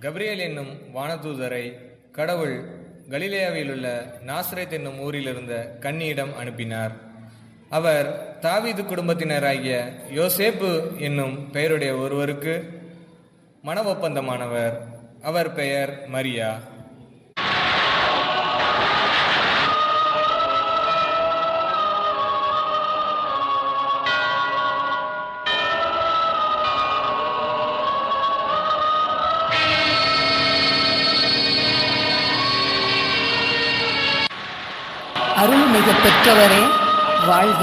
Gabriel என்னும் வானதூதரை கடவுள் கலிலேயாவில் உள்ள நாசரேத் என்னும் ஊரில் இருந்த கன்னியிடம் அனுப்பினார். அவர் தாவீது குடும்பத்தினராகிய யோசேப்பு என்னும் பெயருடைய ஒருவருக்கு மன ஒப்பந்தமானவர். அவர் பெயர் மரியா. அருள்மிகு பெற்றவரே வாழ்க,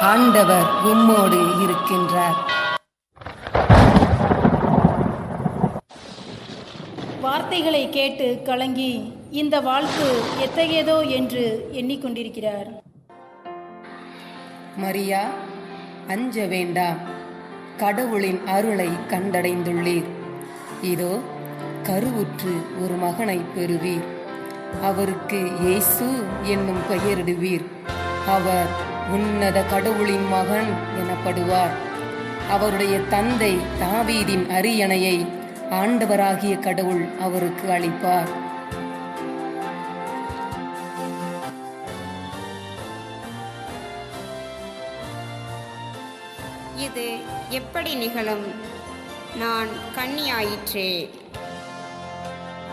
ஆண்டவர் உம்மோடு இருக்கின்றார். வார்த்தைகளை கேட்டு கலங்கி இந்த வாழ்த்து எத்தகையதோ என்று எண்ணிக்கொண்டிருக்கிறார். மரியா, அஞ்ச வேண்டாம், கடவுளின் அருளை கண்டடைந்துள்ளீர். இதோ கருவுற்று ஒரு மகனை பெறுவீர். அவருக்கு இயேசு என்னும் பெயரிடுவீர். அவர் உன்னத கடவுளின் மகன் எனப்படுவார். அவருடைய தந்தை தாவீதின் அரியணையை ஆண்டவராகிய கடவுள் அவருக்கு அளிப்பார். இது எப்படி நிகழும்? நான் கன்னியாயிற்றே.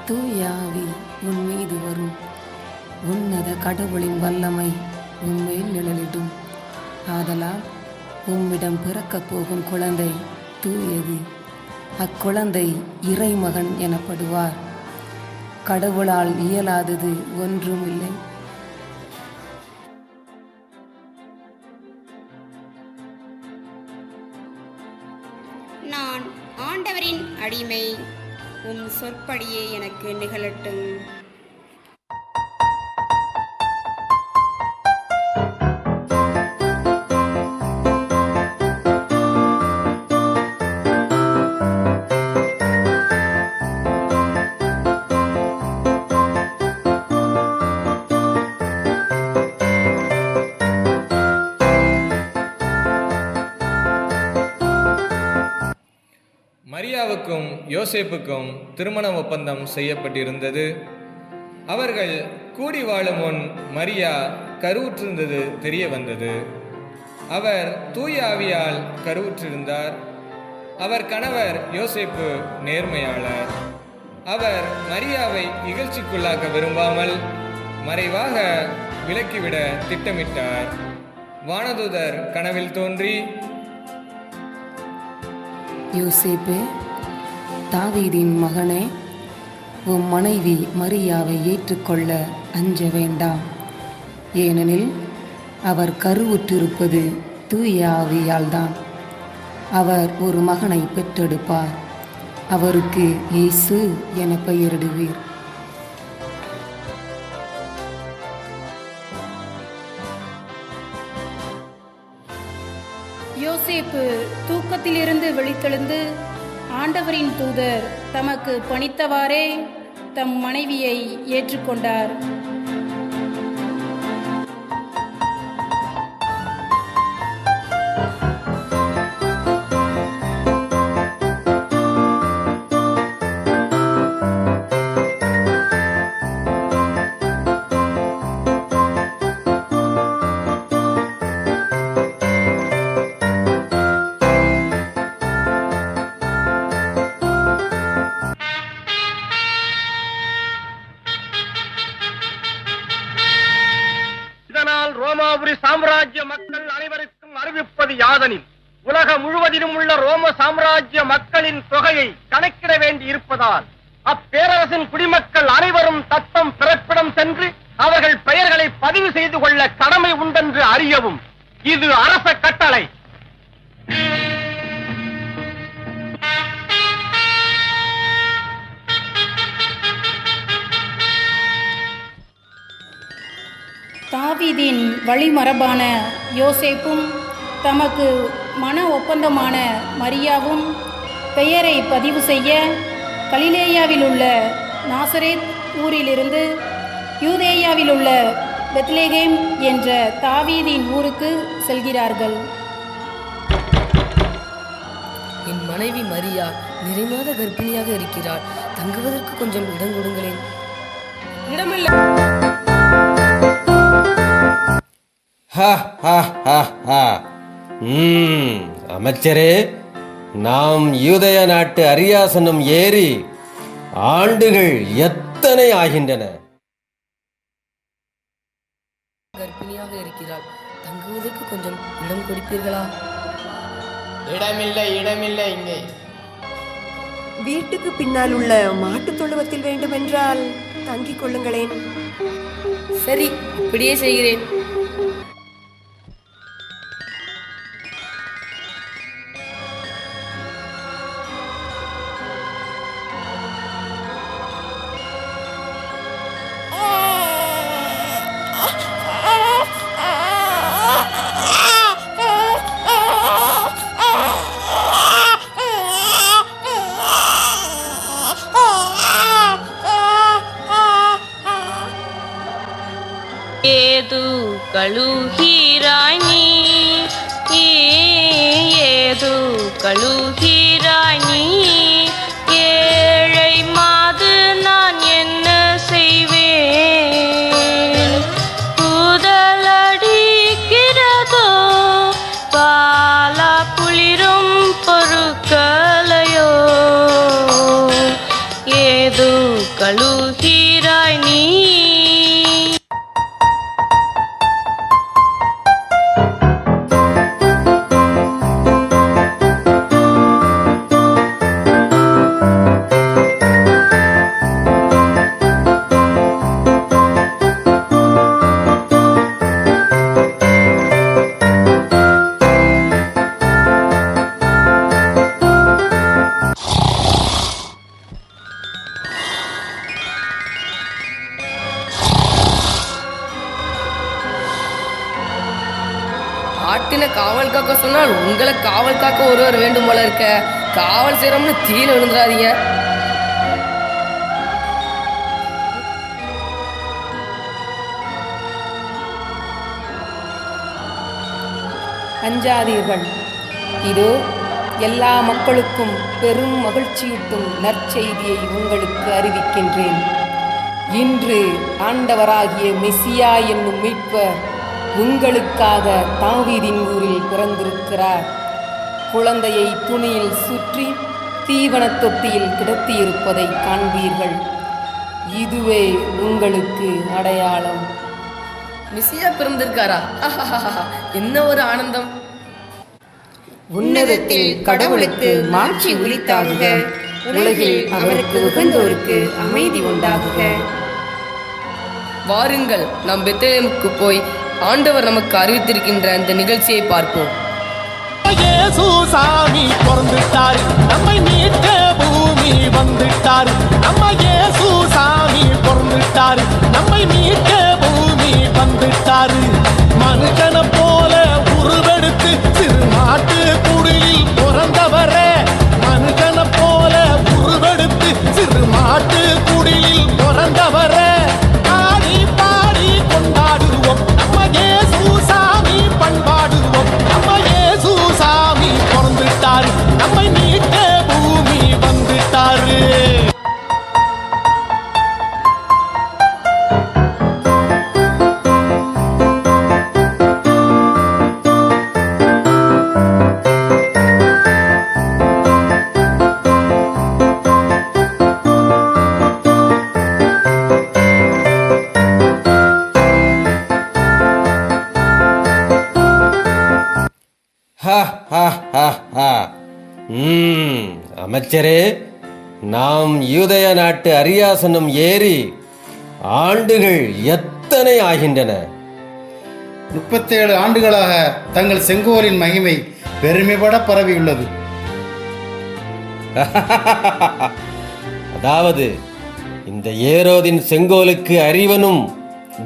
தூய ஆவி உன் மீது வரும். உன்னத கடவுளின் வல்லமை உன்மேல் நிழலிடும். ஆதலால் உம்மிடம் பிறக்கப் போகும் குழந்தை தூயது. அக்குழந்தை இறைமகன் எனப்படுவார். கடவுளால் இயலாதது ஒன்றுமில்லை. நான் ஆண்டவரின் அடிமை. உம் சொற்படியே எனக்கு நிகழட்டும். மரியாவுக்கும் யோசேப்புக்கும் திருமண ஒப்பந்தம் செய்யப்பட்டிருந்தது. அவர்கள் கூடி வாழும் முன் மரியா கருவுற்றிருந்தது தெரிய வந்தது. அவர் தூய ஆவியால் கருவுற்றிருந்தார். அவர் கணவர் யோசேப்பு நேர்மையாளர். அவர் மரியாவை இகழ்ச்சிக்குள்ளாக்க விரும்பாமல் மறைவாக விலக்கிவிட திட்டமிட்டார். வானதூதர் கனவில் தோன்றி, யோசேப்பே, தாவீதின் மகனே, உம் மனைவி மரியாவை ஏற்றுக்கொள்ள அஞ்ச வேண்டாம். ஏனெனில் அவர் கருவுற்றிருப்பது தூய ஆவியால்தான். அவர் ஒரு மகனை பெற்றெடுப்பார். அவருக்கு இயேசு என பெயரிடுவீர். யோசேப்பு தூக்கத்திலிருந்து விழித்தெழுந்து ஆண்டவரின் தூதர் தமக்கு பணித்தவாறே தம் மனைவியை ஏற்றுக்கொண்டார். ரோமாபுரி சாம்ராஜ்ய மக்கள் அனைவருக்கும் அறிவிப்பது யாதெனில், உலகம் முழுவதிலும் உள்ள ரோம சாம்ராஜ்ய மக்களின் தொகையை கணக்கிட வேண்டி இருப்பதால் அப்பேரரசின் குடிமக்கள் அனைவரும் தத்தம் பிறப்பிடம் சென்று அவர்கள் பெயர்களை பதிவு செய்து கொள்ள கடமை உண்டென்று அறியவும். இது அரச கட்டளை. தாவீதின் வழிமரபான யோசேப்பும் தமக்கு மன ஒப்பந்தமான மரியாவும் பெயரை பதிவு செய்ய கலிலேயாவில் உள்ள நாசரேத் ஊரிலிருந்து யூதேயாவில் உள்ள பெத்லெகேம் என்ற தாவீதின் ஊருக்கு செல்கிறார்கள். என் மனைவி மரியா நிறைமாத கர்ப்பிணியாக இருக்கிறார். தங்குவதற்கு கொஞ்சம் இடம் கொடுங்களேன். இடமில்லை. அமைச்சரே, நாம் யூதய நாட்டு அரியாசனம் ஏறி ஆண்டுகள் எத்தனை ஆகின்றன? கர்ப்பிணியாக இருக்கிறார். தங்குவதற்கு கொஞ்சம் இடம் கொடுப்பீர்களா? இடமில்லை, இடமில்லை. இங்கே வீட்டுக்கு பின்னால் உள்ள மாட்டுத் தொழுவத்தில் வேண்டுமென்றால் தங்கிக் கொள்ளுங்களேன். சரி, இப்படியே செய்கிறேன். ఏదు కళుహీరాణి ஏது கழுகிறாணி ஏழை மாது நான் என்ன செய்வேன்? கூதலடிக்கிறதோ பாலா குளிரும் பொருட்களையோ ஏது கழுகிறாணி. ஆட்டின காவல் காக்க சொன்னால் உங்களை காவல் காக்க ஒருவர் வேண்டும் போல இருக்க. காவல் செய்யறோம்னு தீயில விழுந்துடாதீங்க. அஞ்சாதீர்கள். இதோ எல்லா மக்களுக்கும் பெரும் மகிழ்ச்சியூட்டும் நற்செய்தியை உங்களுக்கு அறிவிக்கின்றேன். இன்று ஆண்டவராகிய மெசியா என்னும் மீட்பர் உங்களுக்காக தாவீதின் ஊரில் பிறந்திருக்கிறார். குழந்தையை துணியில் சுற்றி தீவனத் தொட்டியில் கிடத்தியிருப்பதை காண்பீர்கள். இதுவே உங்களுக்கு அடையாளம். மெசியா பிறந்திருக்காரா? என்ன ஒரு ஆனந்தம்! உன்னதத்தில் கடவுளுக்கு மாட்சி உரித்தாகுக. உலகில் அவருக்கு உகந்தோருக்கு அமைதி உண்டாகுக. வாருங்கள், நாம் பெத்லகேமுக்கு போய் ஆண்டவர் நமக்கு அறிவித்திருக்கின்ற அந்த நிகழ்ச்சியை பார்ப்போம். இயேசு சாமி பிறந்துட்டாரு, நம்மை மீட்க பூமி வந்துட்டாரு. நம்ம இயேசு சாமி பிறந்துட்டாரு, நம்மை மீட்க பூமி வந்துட்டாரு. மனுஷனை போல உருவெடுத்து திருநாட்டு குடிலில் பிறந்தவரே. மனுஷனை போல உருவெடுத்து திருநாட்டு குடிலில் பிறந்தவரே. ஆடி பாடி கொண்டாடுவோம், நம்ம இயேசு சாமி பண்பாடுவோம். நம்ம இயேசு சாமி பிறந்துட்டாரு, நம்மை மீட்க பூமி வந்துட்டாரு. அமைச்சரே, நாம் யூதய நாட்டு அரியாசனம் ஏறி ஆண்டுகள் எத்தனை ஆகின்றன? 37 ஆண்டுகளாக தங்கள் செங்கோலின் மகிமை பெருமைப்பட பரவியுள்ளது. அதாவது இந்த ஏரோதின் செங்கோலுக்கு அறிவனும்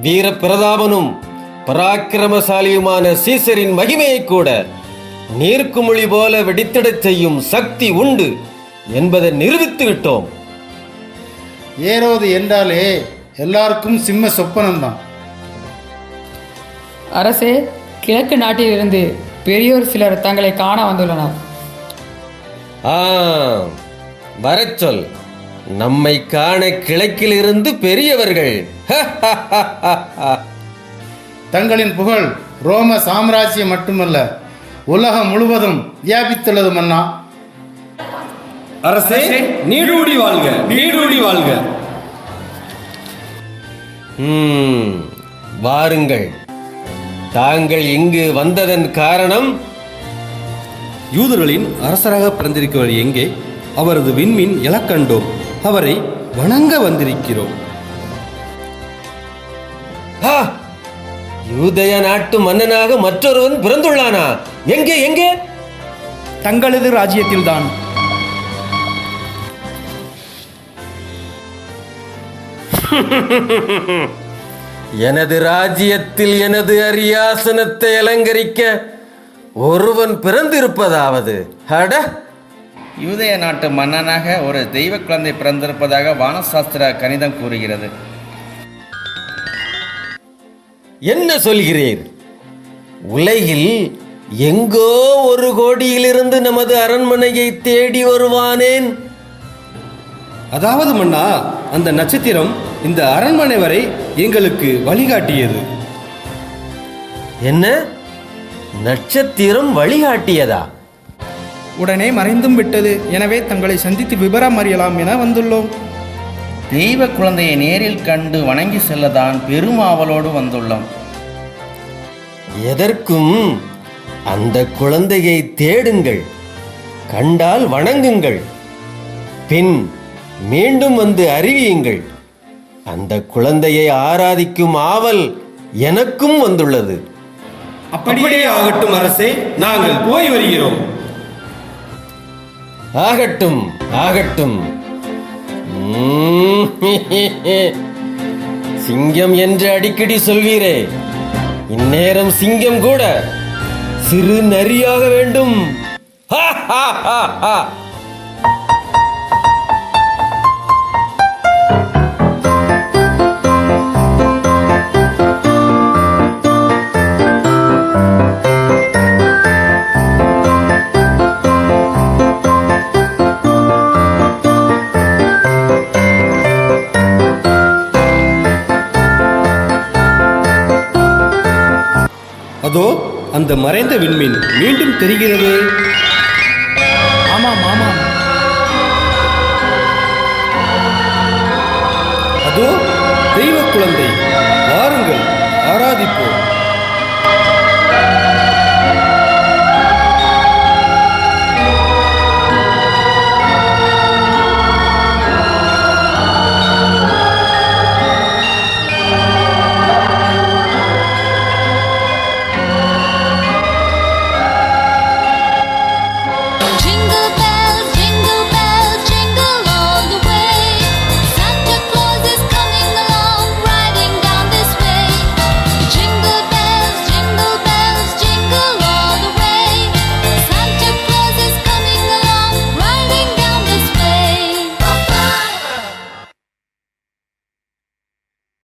வீர பிரதாபனும் பராக்கிரமசாலியுமான சீசரின் மகிமையை கூட நீர்க்குமிழி போல வெடித்திடச் செய்யும் சக்தி உண்டு என்பதை நிரூபித்து விட்டோம். ஏரோது என்றாலே எல்லாருக்கும் சிம்ம சொப்பனம்தான். அரசே, கிழக்கு நாட்டிலிருந்து பெரியோர் சிலர் தங்களை காண வந்துள்ளனர். ஆ, வரச் சொல். நம்மை காண கிழக்கிலிருந்து பெரியவர்கள். தங்களின் புகழ் ரோம சாம்ராஜ்யம் மட்டுமல்ல, உலகம் முழுவதும் வியாபித்துள்ளது மன்னா. அரசே, நீடூடி வாழ்க, நீடூடி வாழ்க. வாருங்கள். தாங்கள் இங்கு வந்ததன் காரணம்? யூதர்களின் அரசராக பிறந்திருக்கிறவர் எங்கே? அவரது விண்மீன் எழக்கண்டோம். அவரை வணங்க வந்திருக்கிறோம். யூதய நாட்டு மன்னனாக மற்றொருவன் பிறந்துள்ளானா? எங்கே எங்கே? தங்களது ராஜ்யத்தில்தான். எனது ராஜ்யத்தில் எனது அரியாசனத்தை அலங்கரிக்க ஒருவன் பிறந்திருப்பதாவது? அட, யூதய நாட்டு மன்னனாக ஒரு தெய்வ குழந்தை பிறந்திருப்பதாக வானசாஸ்திர கணிதம் கூறுகிறது. என்ன சொல்கிறீர்? உலகில் எங்கோ ஒரு கோடியிலிருந்து நமது அரண்மனையை தேடி வருவானேன். அதாவது மன்னா, அந்த நட்சத்திரம் இந்த அரண்மனை வரை எங்களுக்கு வழிகாட்டியது. என்ன? நட்சத்திரம் வழிகாட்டியதா? உடனே மறைந்தும் விட்டது. எனவே தங்களை சந்தித்து விவரம் அறியலாம் என வந்துள்ளோம். தெய்வ குழந்தையை நேரில் கண்டு வணங்கி செல்லதான் பெரும் ஆவலோடு வந்துள்ளோம். எதற்கும் அந்த குழந்தையை தேடுங்கள், கண்டால் வணங்குங்கள், பின் மீண்டும் வந்து அறிவியுங்கள். அந்த குழந்தையை ஆராதிக்கும் ஆவல் எனக்கும் வந்துள்ளது. அப்படியே ஆகட்டும் அரசே, நாங்கள் போய் வருகிறோம். ஆகட்டும் ஆகட்டும். சிங்கம் என்று அடிக்கடி சொல்வீரே, இந்நேரம் சிங்கம் கூட சிறு நரியாக வேண்டும். அதோ அந்த மறைந்த விண்மீன் மீண்டும் தெரிகிறது. ஆமாம் ஆமாம். அதோ தெய்வ குழந்தை, வாருங்கள் ஆராதிப்போம்.